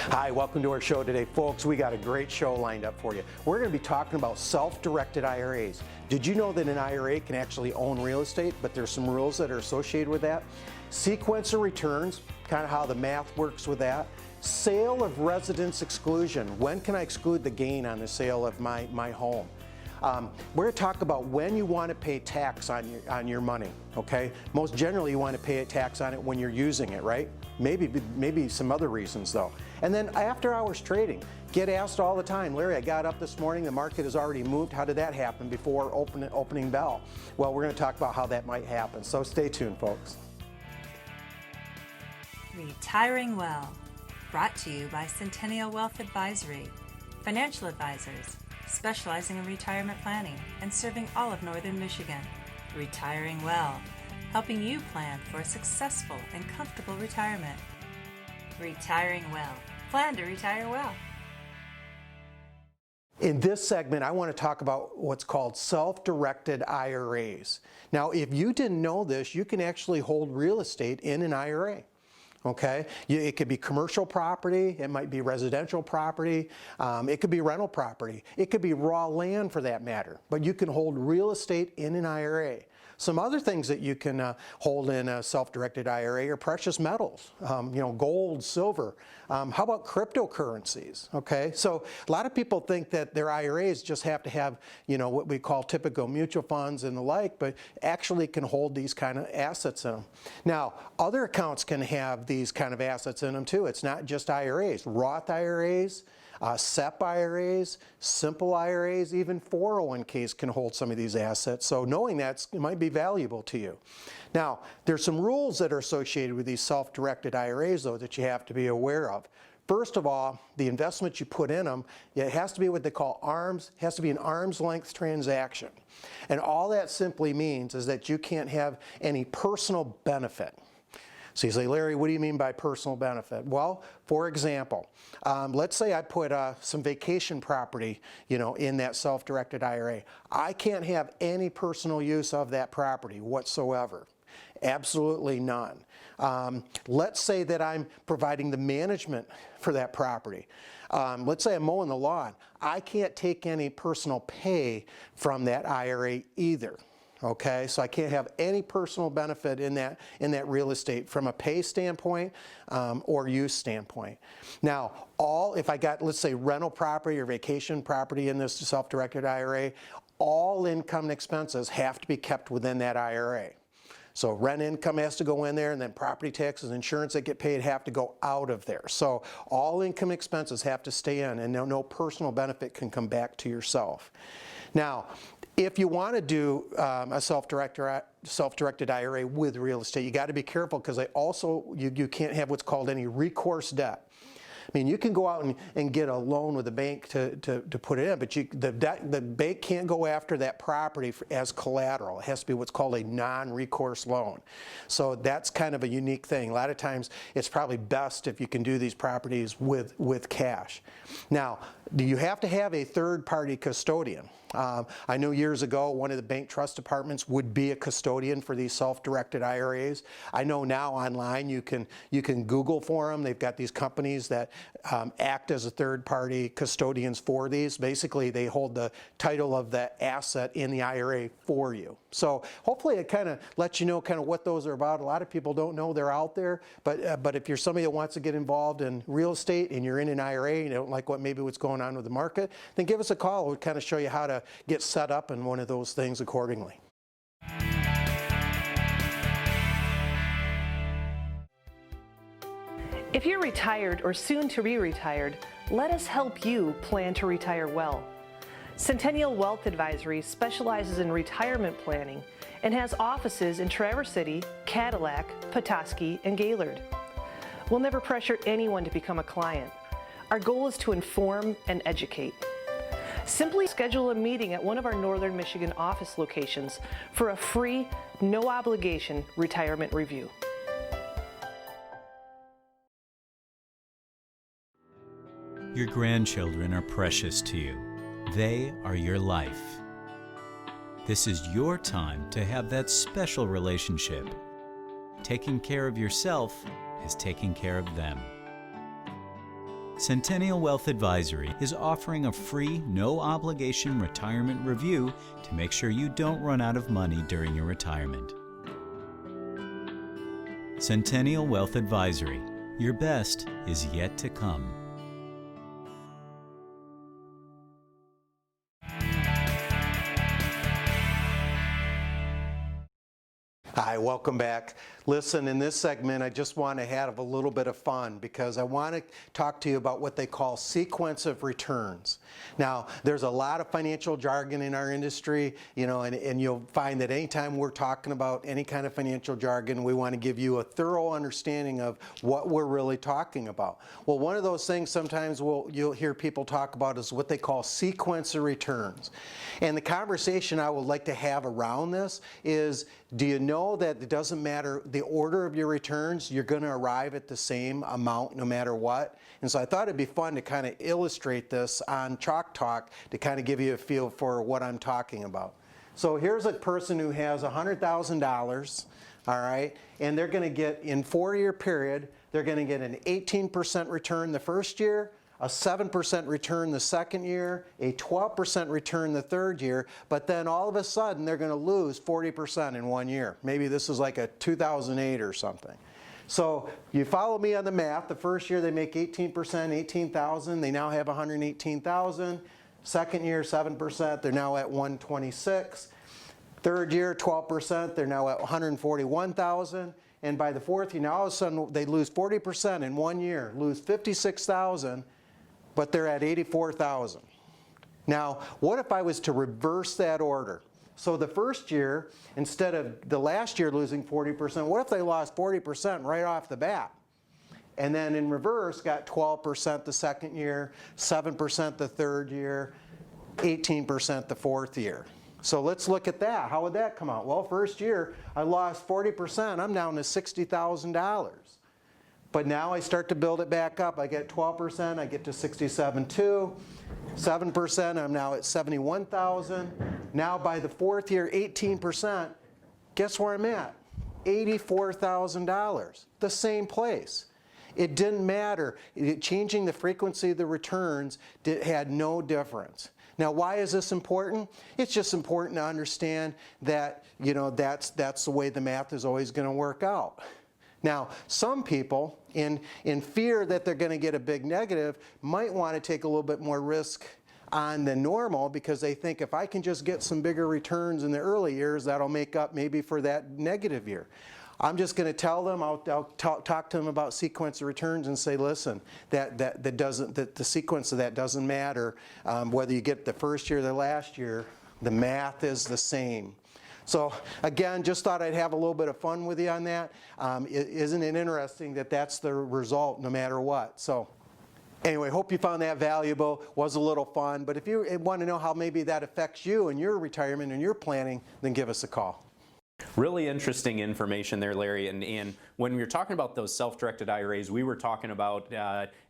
Hi, welcome to our show today, folks. We got a great show lined up for you. We're going to be talking about self-directed IRAs. Did you know that an IRA can actually own real estate, but there's some rules that are associated with that? Sequencer returns, kind of how the math works with that. Sale of residence exclusion. When can I exclude the gain on the sale of my home? We're going to talk about when you want to pay tax on your money, okay? Most generally, you want to pay a tax on it when you're using it, right? Maybe some other reasons, though. And then after hours trading, get asked all the time, Larry, I got up this morning, the market has already moved. How did that happen before opening bell? Well, we're going to talk about how that might happen, so stay tuned, folks. Retiring Well, brought to you by Centennial Wealth Advisory, financial advisors specializing in retirement planning and serving all of Northern Michigan. Retiring Well, helping you plan for a successful and comfortable retirement. Retiring Well, plan to retire well. In this segment, I want to talk about what's called self-directed IRAs. Now, if you didn't know this, you can actually hold real estate in an IRA. Okay, it could be commercial property, it might be residential property, it could be rental property, it could be raw land for that matter, but you can hold real estate in an IRA. Some other things that you can hold in a self-directed IRA are precious metals, gold, silver. How about cryptocurrencies? Okay, so a lot of people think that their IRAs just have to have, what we call typical mutual funds and the like, but actually can hold these kind of assets in them. Now, other accounts can have these kind of assets in them too. It's not just IRAs. Roth IRAs, SEP IRAs, simple IRAs, even 401ks can hold some of these assets. So knowing that might be valuable to you. Now, there's some rules that are associated with these self-directed IRAs, though, that you have to be aware of. First of all, the investment you put in them, it has to be what they call has to be an arm's length transaction. And all that simply means is that you can't have any personal benefit. So you say, Larry, what do you mean by personal benefit? Well, for example, let's say I put some vacation property, in that self-directed IRA. I can't have any personal use of that property whatsoever. Absolutely none. Let's say that I'm providing the management for that property. Let's say I'm mowing the lawn. I can't take any personal pay from that IRA either. Okay, so I can't have any personal benefit in that real estate from a pay standpoint or use standpoint. Now, if I got, let's say, rental property or vacation property in this self-directed IRA, all income and expenses have to be kept within that IRA. So rent income has to go in there, and then property taxes, insurance that get paid have to go out of there. So all income expenses have to stay in, and no personal benefit can come back to yourself. Now, if you want to do a self-directed IRA with real estate, you got to be careful because you can't have what's called any recourse debt. I mean, you can go out and get a loan with the bank to put it in, but the bank can't go after that property as collateral. It has to be what's called a non-recourse loan. So that's kind of a unique thing. A lot of times it's probably best if you can do these properties with cash. Now, you have to have a third-party custodian. I know years ago one of the bank trust departments would be a custodian for these self-directed IRAs. I know now online you can Google for them. They've got these companies that act as a third-party custodians for these. Basically, they hold the title of the asset in the IRA for you. So hopefully it kind of lets you know kind of what those are about. A lot of people don't know they're out there, but if you're somebody that wants to get involved in real estate and you're in an IRA and you don't like what's going on with the market, then give us a call. We'll kind of show you how to get set up in one of those things accordingly. If you're retired or soon to be retired, let us help you plan to retire well. Centennial Wealth Advisory specializes in retirement planning and has offices in Traverse City, Cadillac, Petoskey, and Gaylord. We'll never pressure anyone to become a client. Our goal is to inform and educate. Simply schedule a meeting at one of our Northern Michigan office locations for a free, no-obligation retirement review. Your grandchildren are precious to you. They are your life. This is your time to have that special relationship. Taking care of yourself is taking care of them. Centennial Wealth Advisory is offering a free, no-obligation retirement review to make sure you don't run out of money during your retirement. Centennial Wealth Advisory. Your best is yet to come. Hi, welcome back. Listen, in this segment, I just want to have a little bit of fun because I want to talk to you about what they call sequence of returns. Now, there's a lot of financial jargon in our industry, and you'll find that anytime we're talking about any kind of financial jargon, we want to give you a thorough understanding of what we're really talking about. Well, one of those things sometimes you'll hear people talk about is what they call sequence of returns. And the conversation I would like to have around this is, do you know that it doesn't matter the order of your returns, you're going to arrive at the same amount no matter what? And so I thought it'd be fun to kind of illustrate this on Chalk Talk to kind of give you a feel for what I'm talking about. So here's a person who has $100,000, all right, and they're going to get, in 4-year period, they're going to get an 18% return the first year, a 7% return the second year, a 12% return the third year, but then all of a sudden they're going to lose 40% in 1 year. Maybe this is like a 2008 or something. So you follow me on the math. The first year they make 18%, 18,000. They now have 118,000. Second year, 7%. They're now at 126. Third year, 12%. They're now at 141,000. And by the fourth year, now all of a sudden they lose 40% in 1 year, lose 56,000. But they're at 84,000. Now, what if I was to reverse that order? So the first year, instead of the last year losing 40%, what if they lost 40% right off the bat? And then in reverse, got 12% the second year, 7% the third year, 18% the fourth year. So let's look at that. How would that come out? Well, first year, I lost 40%. I'm down to $60,000. But now I start to build it back up. I get 12%, I get to 67.2. 7%, I'm now at 71,000. Now by the fourth year, 18%, guess where I'm at? $84,000, the same place. It didn't matter. Changing the frequency of the returns had no difference. Now, why is this important? It's just important to understand that, that's the way the math is always going to work out. Now, some people, in fear that they're going to get a big negative, might want to take a little bit more risk on the normal because they think if I can just get some bigger returns in the early years, that'll make up maybe for that negative year. I'm just going to tell them, I'll talk to them about sequence of returns and say, listen, the sequence of that doesn't matter. Whether you get the first year or the last year, the math is the same. So again, just thought I'd have a little bit of fun with you on that. Isn't it interesting that that's the result no matter what? So anyway, hope you found that valuable. Was a little fun. But if you want to know how maybe that affects you and your retirement and your planning, then give us a call. Really interesting information there, Larry. And when we were talking about those self-directed IRAs, we were talking about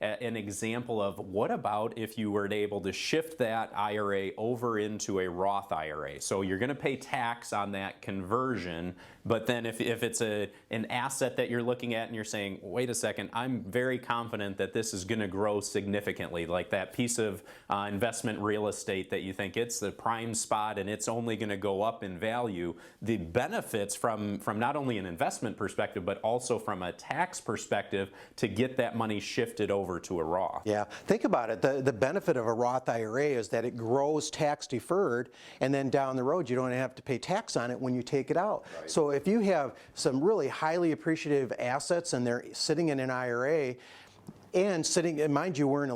an example of what about if you were able to shift that IRA over into a Roth IRA. So you're going to pay tax on that conversion, but then if it's an asset that you're looking at and you're saying, wait a second, I'm very confident that this is going to grow significantly, like that piece of investment real estate that you think it's the prime spot and it's only going to go up in value, the benefits from not only an investment perspective, but also from a tax perspective to get that money shifted over to a Roth. Yeah, think about it. The benefit of a Roth IRA is that it grows tax deferred, and then down the road you don't have to pay tax on it when you take it out. Right. So if you have some really highly appreciative assets and they're sitting in an IRA, and mind you, we're in a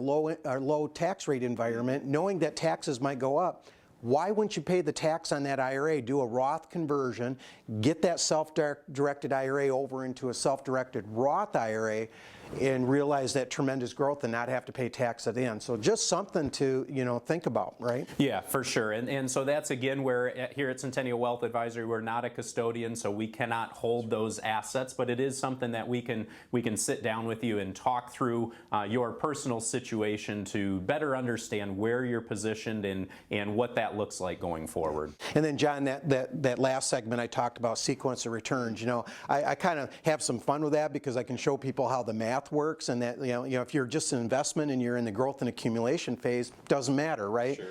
low tax rate environment, knowing that taxes might go up, why wouldn't you pay the tax on that IRA, do a Roth conversion, get that self-directed IRA over into a self-directed Roth IRA, and realize that tremendous growth and not have to pay tax at the end? So just something to think about, right? Yeah, for sure. And so that's again where here at Centennial Wealth Advisory, we're not a custodian, so we cannot hold those assets, but it is something that we can sit down with you and talk through your personal situation to better understand where you're positioned and what that looks like going forward. And then John, that last segment I talked about sequence of returns, I kind of have some fun with that because I can show people how the math math works, and that if you're just an investment and you're in the growth and accumulation phase, doesn't matter, right? Sure.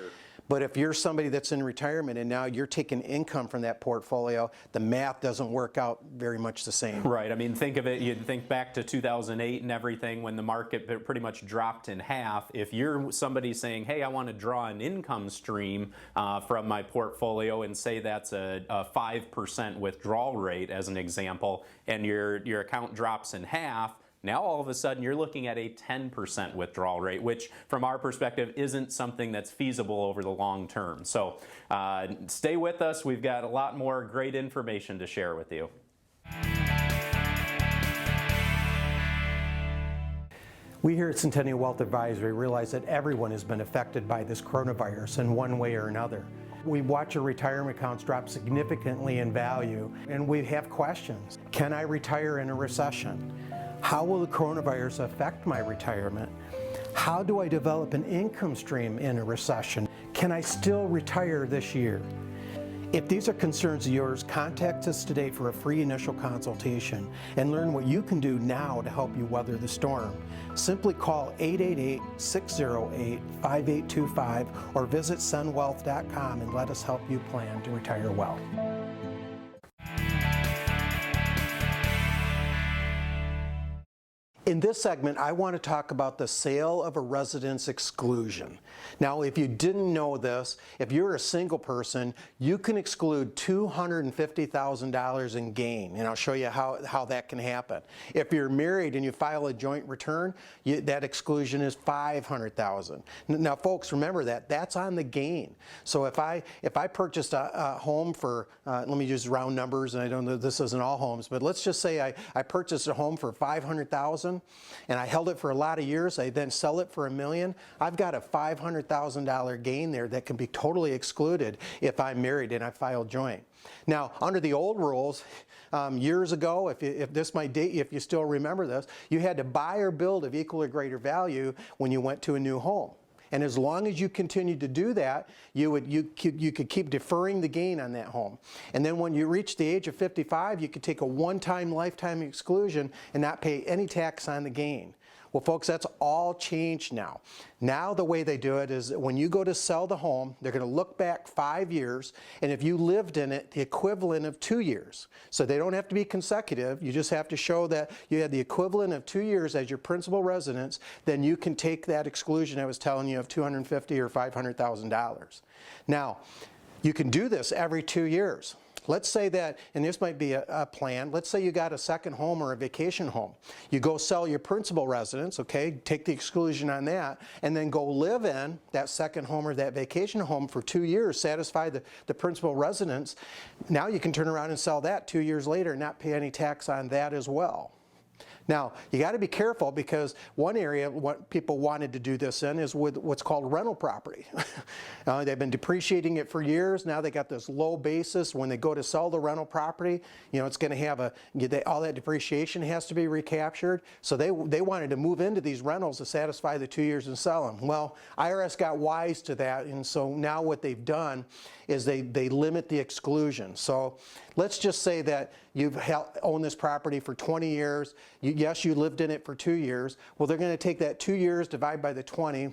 But if you're somebody that's in retirement and now you're taking income from that portfolio, the math doesn't work out very much the same. Right. I mean, think of it, you'd think back to 2008 and everything when the market pretty much dropped in half. If you're somebody saying, hey, I want to draw an income stream from my portfolio, and say that's a 5% withdrawal rate as an example, and your account drops in half, now all of a sudden you're looking at a 10% withdrawal rate, which from our perspective isn't something that's feasible over the long term. So stay with us. We've got a lot more great information to share with you. We here at Centennial Wealth Advisory realize that everyone has been affected by this coronavirus in one way or another. We watch our retirement accounts drop significantly in value, and we have questions. Can I retire in a recession? How will the coronavirus affect my retirement? How do I develop an income stream in a recession? Can I still retire this year? If these are concerns of yours, contact us today for a free initial consultation and learn what you can do now to help you weather the storm. Simply call 888-608-5825 or visit sunwealth.com and let us help you plan to retire well. In this segment, I want to talk about the sale of a residence exclusion. Now, if you didn't know this, if you're a single person, you can exclude $250,000 in gain, and I'll show you how that can happen. If you're married and you file a joint return, that exclusion is $500,000. Now, folks, remember that's on the gain. So if I purchased a home for, let me use round numbers, and I don't know this isn't all homes, but let's just say I purchased a home for $500,000. And I held it for a lot of years, I then sell it for $1 million, I've got a $500,000 gain there that can be totally excluded if I'm married and I file joint. Now, under the old rules, years ago, if this might date you, if you still remember this, you had to buy or build of equal or greater value when you went to a new home. And as long as you continued to do that, you could keep deferring the gain on that home. And then when you reach the age of 55, you could take a one-time lifetime exclusion and not pay any tax on the gain. Well, folks, that's all changed now. Now the way they do it is when you go to sell the home, they're going to look back 5 years, and if you lived in it, the equivalent of 2 years. So they don't have to be consecutive. You just have to show that you had the equivalent of 2 years as your principal residence. Then you can take that exclusion I was telling you of $250,000 or $500,000. Now, you can do this every 2 years. Let's say that, and this might be a plan, let's say you got a second home or a vacation home. You go sell your principal residence, okay, take the exclusion on that, and then go live in that second home or that vacation home for 2 years, satisfy the principal residence. Now you can turn around and sell that 2 years later and not pay any tax on that as well. Now, you got to be careful because one area what people wanted to do this in is with what's called rental property. They've been depreciating it for years. Now they got this low basis. When they go to sell the rental property, it's going to have all that depreciation has to be recaptured. So they wanted to move into these rentals to satisfy the 2 years and sell them. Well, IRS got wise to that, and so now what they've done is they limit the exclusion. So let's just say that you've owned this property for 20 years. Yes, you lived in it for 2 years. Well, they're going to take that 2 years, divide by the 20,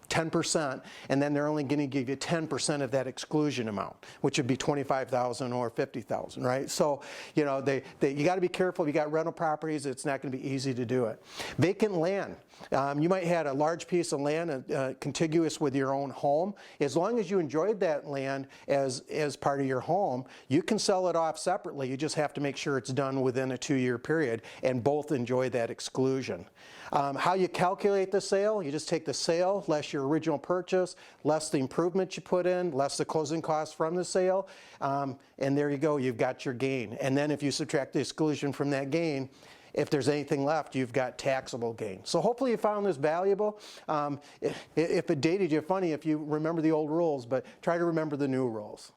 10%, and then they're only going to give you 10% of that exclusion amount, which would be $25,000 or $50,000, right? So, you got to be careful. If you got rental properties, it's not going to be easy to do it. Vacant land. You might have a large piece of land contiguous with your own home. As long as you enjoyed that land as part of your home, you can sell it off separately. You just have to make sure it's done within a 2-year period and both enjoy that exclusion. How you calculate the sale, you just take the sale less your original purchase, less the improvement you put in, less the closing costs from the sale, and there you go, you've got your gain. And then if you subtract the exclusion from that gain, if there's anything left, you've got taxable gain. So hopefully you found this valuable. If it dated you, funny if you remember the old rules, but try to remember the new rules.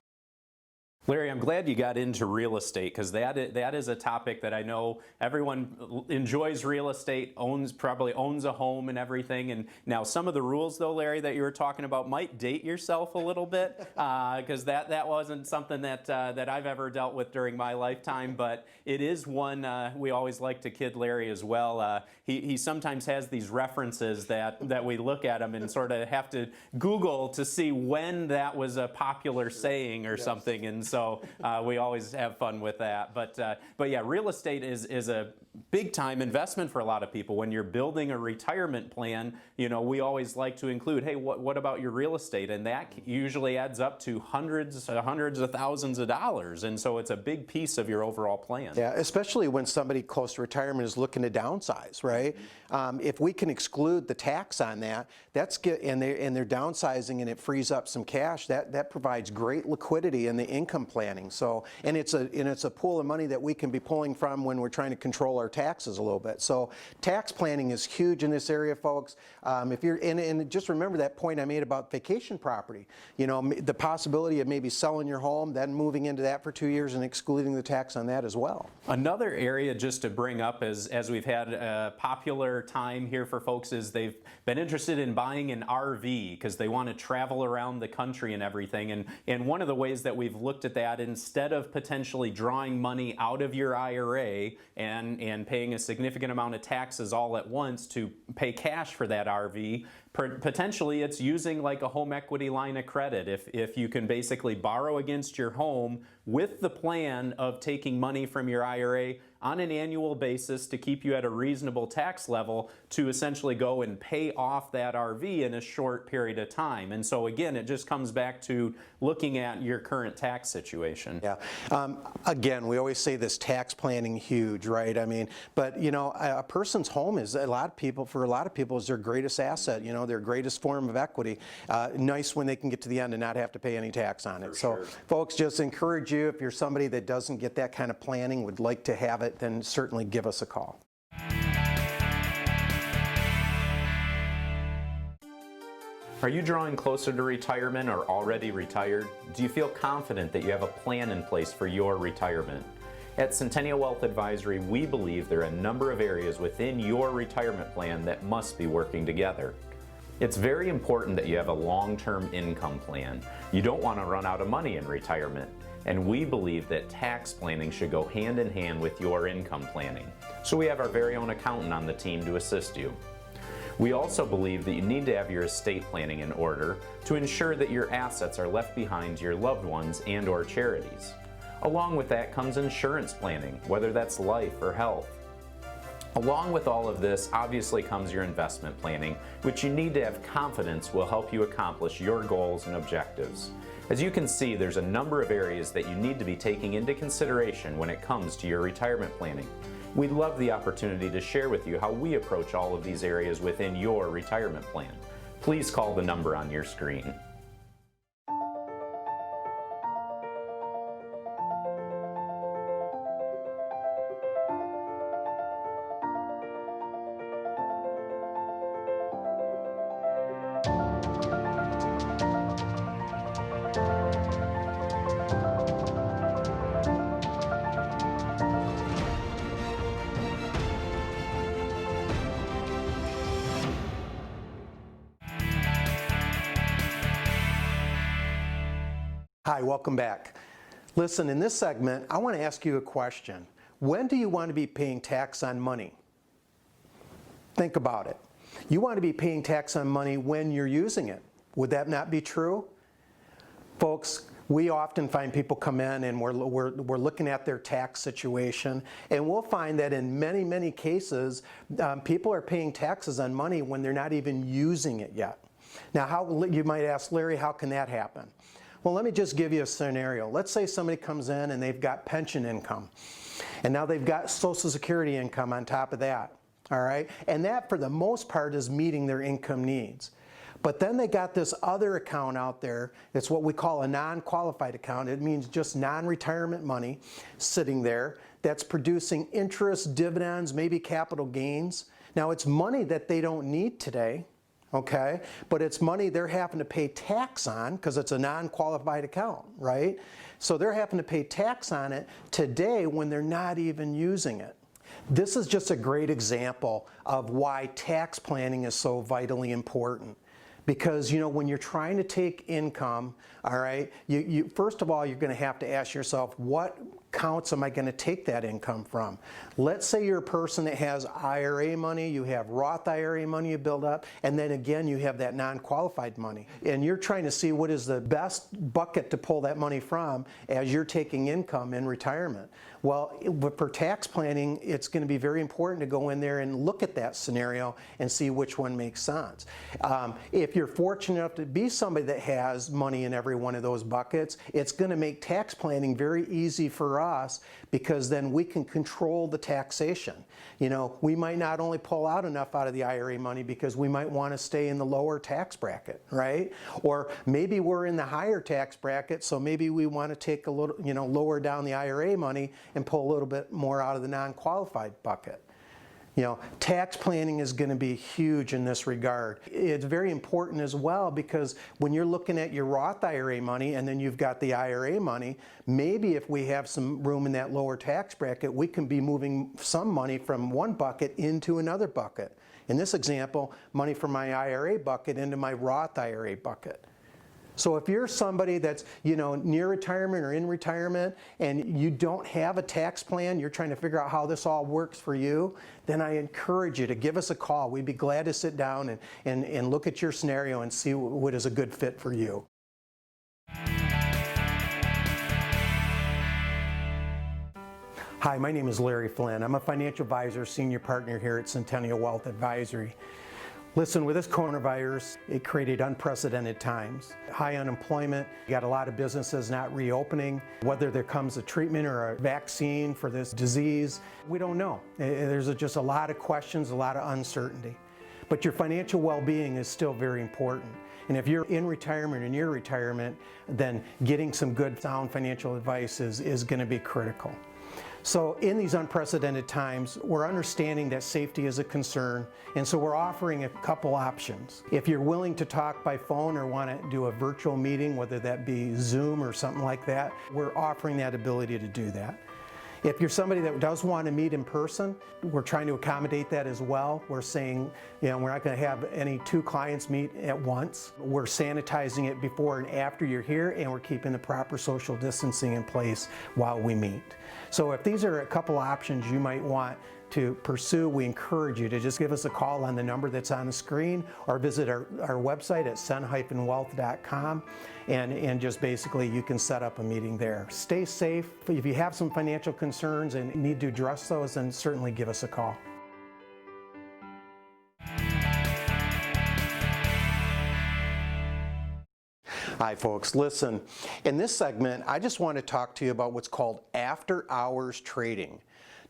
Larry, I'm glad you got into real estate, because that is a topic that I know everyone enjoys. Real estate, probably owns a home and everything. And now some of the rules, though, Larry, that you were talking about might date yourself a little bit, because that wasn't something that I've ever dealt with during my lifetime. But it is one we always like to kid Larry as well. He sometimes has these references that we look at him and sort of have to Google to see when that was a popular saying or something. And so we always have fun with that. But yeah, real estate is a big time investment for a lot of people. When you're building a retirement plan, we always like to include, hey, what about your real estate? And that usually adds up to hundreds of thousands of dollars. And so it's a big piece of your overall plan. Yeah, especially when somebody close to retirement is looking to downsize, right? If we can exclude the tax on that, and they're downsizing and it frees up some cash, that provides great liquidity in the income planning. So, and it's a pool of money that we can be pulling from when we're trying to control our taxes a little bit. So tax planning is huge in this area, folks. If you're and just remember that point I made about vacation property. The possibility of maybe selling your home, then moving into that for 2 years and excluding the tax on that as well. Another area just to bring up as we've had a popular time here for folks is they've been interested in buying an RV because they want to travel around the country and everything. And one of the ways that we've looked at that, instead of potentially drawing money out of your IRA and paying a significant amount of taxes all at once to pay cash for that RV, potentially it's using like a home equity line of credit. If you can basically borrow against your home with the plan of taking money from your IRA on an annual basis to keep you at a reasonable tax level to essentially go and pay off that RV in a short period of time. And so again, it just comes back to looking at your current tax situation. Yeah. Again, we always say this tax planning huge, right? I mean, but a person's home is for a lot of people is their greatest asset, their greatest form of equity. Nice when they can get to the end and not have to pay any tax on it. So folks, just encourage you, if you're somebody that doesn't get that kind of planning, would like to have it, then certainly give us a call. Are you drawing closer to retirement or already retired? Do you feel confident that you have a plan in place for your retirement? At Centennial Wealth Advisory, we believe there are a number of areas within your retirement plan that must be working together. It's very important that you have a long-term income plan. You don't want to run out of money in retirement. And we believe that tax planning should go hand in hand with your income planning. So we have our very own accountant on the team to assist you. We also believe that you need to have your estate planning in order to ensure that your assets are left behind to your loved ones and/or charities. Along with that comes insurance planning, whether that's life or health. Along with all of this, obviously comes your investment planning, which you need to have confidence will help you accomplish your goals and objectives. As you can see, there's a number of areas that you need to be taking into consideration when it comes to your retirement planning. We'd love the opportunity to share with you how we approach all of these areas within your retirement plan. Please call the number on your screen. Hi, welcome back. Listen, in this segment, I want to ask you a question. When do you want to be paying tax on money? Think about it. You want to be paying tax on money when you're using it. Would that not be true? Folks, we often find people come in and we're looking at their tax situation, and we'll find that in many, many cases, people are paying taxes on money when they're not even using it yet. Now, you might ask, Larry, how can that happen? Well, let me just give you a scenario. Let's say somebody comes in and they've got pension income, and now they've got Social Security income on top of that, all right? And that, for the most part, is meeting their income needs. But then they got this other account out there. It's what we call a non-qualified account. It means just non-retirement money sitting there that's producing interest, dividends, maybe capital gains. Now, it's money that they don't need today, okay? But it's money they're having to pay tax on because it's a non-qualified account, right? So they're having to pay tax on it today when they're not even using it. This is just a great example of why tax planning is so vitally important. Because, you know, when you're trying to take income, all right, first of all, you're going to have to ask yourself, what accounts am I going to take that income from? Let's say you're a person that has IRA money, you have Roth IRA money you build up, and then again you have that non-qualified money. And you're trying to see what is the best bucket to pull that money from as you're taking income in retirement. Well, for tax planning, it's going to be very important to go in there and look at that scenario and see which one makes sense. If you're fortunate enough to be somebody that has money in every one of those buckets, it's going to make tax planning very easy for us, because then we can control the taxation. You know, we might not only pull out enough out of the IRA money because we might want to stay in the lower tax bracket, right? Or maybe we're in the higher tax bracket, so maybe we want to take a little, you know, lower down the IRA money and pull a little bit more out of the non-qualified bucket. You know, tax planning is going to be huge in this regard. It's very important as well, because when you're looking at your Roth IRA money and then you've got the IRA money, maybe if we have some room in that lower tax bracket, we can be moving some money from one bucket into another bucket. In this example, money from my IRA bucket into my Roth IRA bucket. So if you're somebody that's, you know, near retirement or in retirement and you don't have a tax plan, you're trying to figure out how this all works for you, then I encourage you to give us a call. We'd be glad to sit down and look at your scenario and see what is a good fit for you. Hi, my name is Larry Flynn. I'm a financial advisor, senior partner here at Centennial Wealth Advisory. Listen, with this coronavirus, it created unprecedented times. High unemployment, you got a lot of businesses not reopening. Whether there comes a treatment or a vaccine for this disease, we don't know. There's just a lot of questions, a lot of uncertainty. But your financial well-being is still very important. And if you're in retirement or near retirement, then getting some good, sound financial advice is going to be critical. So in these unprecedented times, we're understanding that safety is a concern, and so we're offering a couple options. If you're willing to talk by phone or want to do a virtual meeting, whether that be Zoom or something like that, we're offering that ability to do that. If you're somebody that does want to meet in person, we're trying to accommodate that as well. We're saying, you know, we're not going to have any two clients meet at once. We're sanitizing it before and after you're here, and we're keeping the proper social distancing in place while we meet. So if these are a couple options you might want to pursue, we encourage you to just give us a call on the number that's on the screen, or visit our website at cen-wealth.com, and just basically you can set up a meeting there. Stay safe. If you have some financial concerns and need to address those, then certainly give us a call. Hi folks, listen, in this segment I just want to talk to you about what's called after hours trading.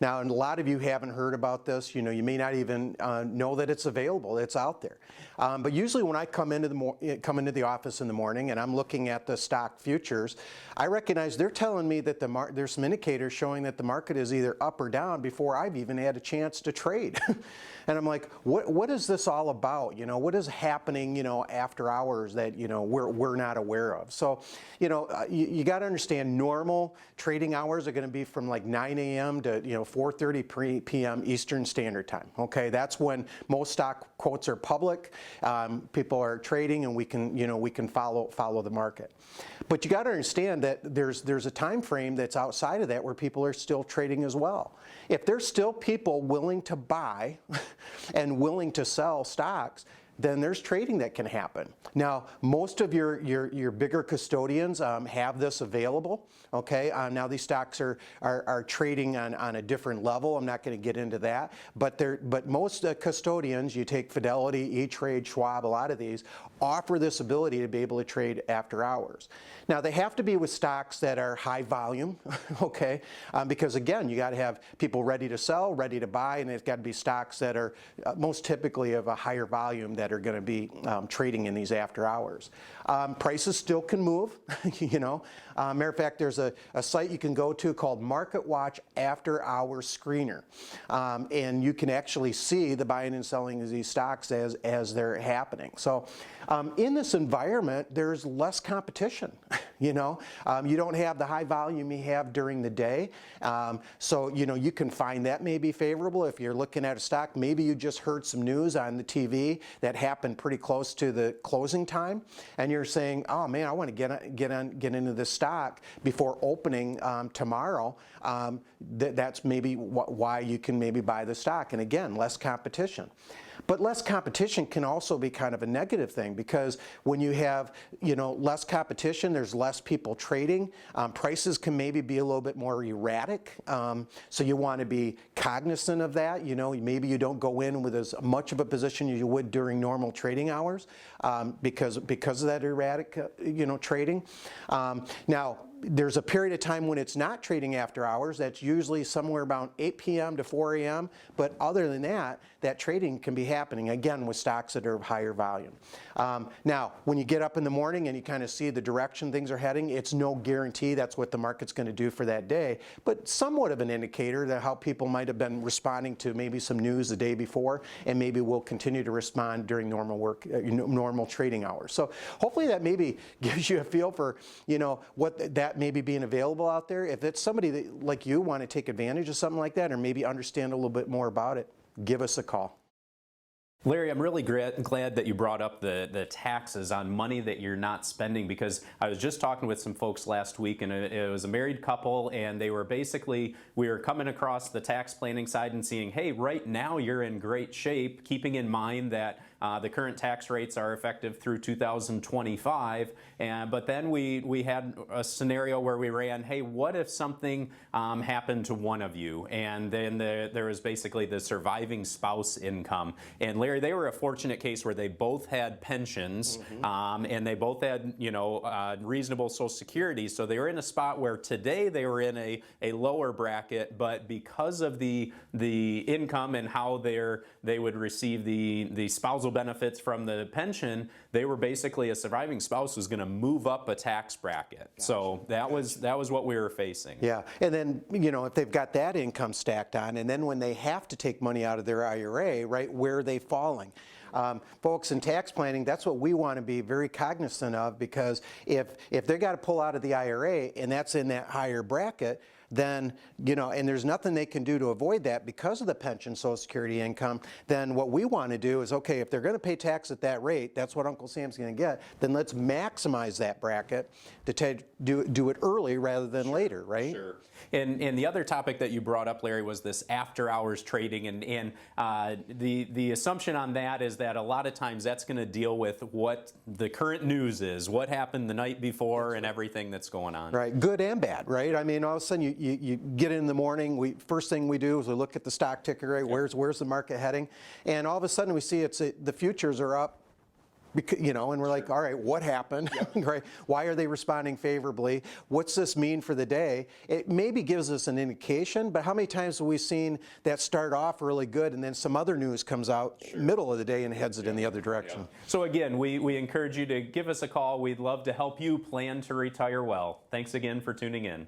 Now, and a lot of you haven't heard about this. You know, you may not even know that it's available. It's out there. But usually when I come into the office in the morning and I'm looking at the stock futures, I recognize they're telling me that there's some indicators showing that the market is either up or down before I've even had a chance to trade. And I'm like, what is this all about? You know, what is happening, you know, after hours that, you know, we're not aware of? So, you know, you got to understand normal trading hours are going to be from like 9 a.m. to, you know, 4:30 p.m. Eastern Standard Time. Okay, that's when most stock quotes are public. People are trading, and we can follow the market. But you got to understand that there's a time frame that's outside of that where people are still trading as well. If there's still people willing to buy and willing to sell stocks, then there's trading that can happen. Now, most of your bigger custodians have this available. Okay, now these stocks are trading on a different level. I'm not going to get into that, but most custodians, you take Fidelity, E-Trade, Schwab, a lot of these offer this ability to be able to trade after hours. Now, they have to be with stocks that are high volume, okay, because again, you got to have people ready to sell, ready to buy, and it's got to be stocks that are most typically of a higher volume that are going to be trading in these after hours. Prices still can move, you know. Matter of fact, there's a site you can go to called Market Watch After Hours Screener, and you can actually see the buying and selling of these stocks as they're happening. So in this environment, there's less competition. You don't have the high volume you have during the day. So, you can find that may be favorable if you're looking at a stock. Maybe you just heard some news on the TV that happened pretty close to the closing time, and you're saying, oh man, I want to get into this stock before opening tomorrow. That's maybe why you can maybe buy the stock. And again, less competition. But less competition can also be kind of a negative thing, because when you have less competition, there's less people trading. Prices can maybe be a little bit more erratic. So you want to be cognizant of that. Maybe you don't go in with as much of a position as you would during normal trading hours because of that erratic trading. Now, there's a period of time when it's not trading after hours. That's usually somewhere about 8 p.m. to 4 a.m. But other than that, that trading can be happening, again, with stocks that are of higher volume. Now, when you get up in the morning and you kind of see the direction things are heading, it's no guarantee that's what the market's going to do for that day, but somewhat of an indicator that how people might have been responding to maybe some news the day before, and maybe will continue to respond during normal trading hours. So hopefully that maybe gives you a feel for, what that may be being available out there. If it's somebody that, like you, want to take advantage of something like that, or maybe understand a little bit more about it, give us a call. Larry, I'm really glad that you brought up the taxes on money that you're not spending, because I was just talking with some folks last week, and it was a married couple, and they were we were coming across the tax planning side and seeing, hey, right now you're in great shape, keeping in mind that the current tax rates are effective through 2025. But then we had a scenario where we ran, hey, what if something happened to one of you? And then there was basically the surviving spouse income. And Larry, they were a fortunate case where they both had pensions, and they both had reasonable Social Security. So they were in a spot where today they were in a lower bracket, but because of the income and how they would receive the spousal benefits from the pension, they were basically, a surviving spouse was going to move up a tax bracket. Gotcha. So that was what we were facing. Yeah, and then if they've got that income stacked on, and then when they have to take money out of their IRA, right, where are they falling? Folks, in tax planning, that's what we want to be very cognizant of, because if they got to pull out of the IRA and that's in that higher bracket, then, and there's nothing they can do to avoid that because of the pension, Social Security income, then what we want to do is, okay, if they're going to pay tax at that rate, that's what Uncle Sam's going to get, then let's maximize that bracket to do it early rather than later, right? Sure. And the other topic that you brought up, Larry, was this after-hours trading, and the assumption on that is that a lot of times that's going to deal with what the current news is, what happened the night before, and everything that's going on. Right, good and bad, right? I mean, all of a sudden you get in the morning, first thing we do is we look at the stock ticker rate, where's the market heading, and all of a sudden we see the futures are up. And we're like, all right, what happened? Right? Why are they responding favorably? What's this mean for the day? It maybe gives us an indication, but how many times have we seen that start off really good and then some other news comes out middle of the day and heads it in the other direction? So again, we encourage you to give us a call. We'd love to help you plan to retire well. Thanks again for tuning in.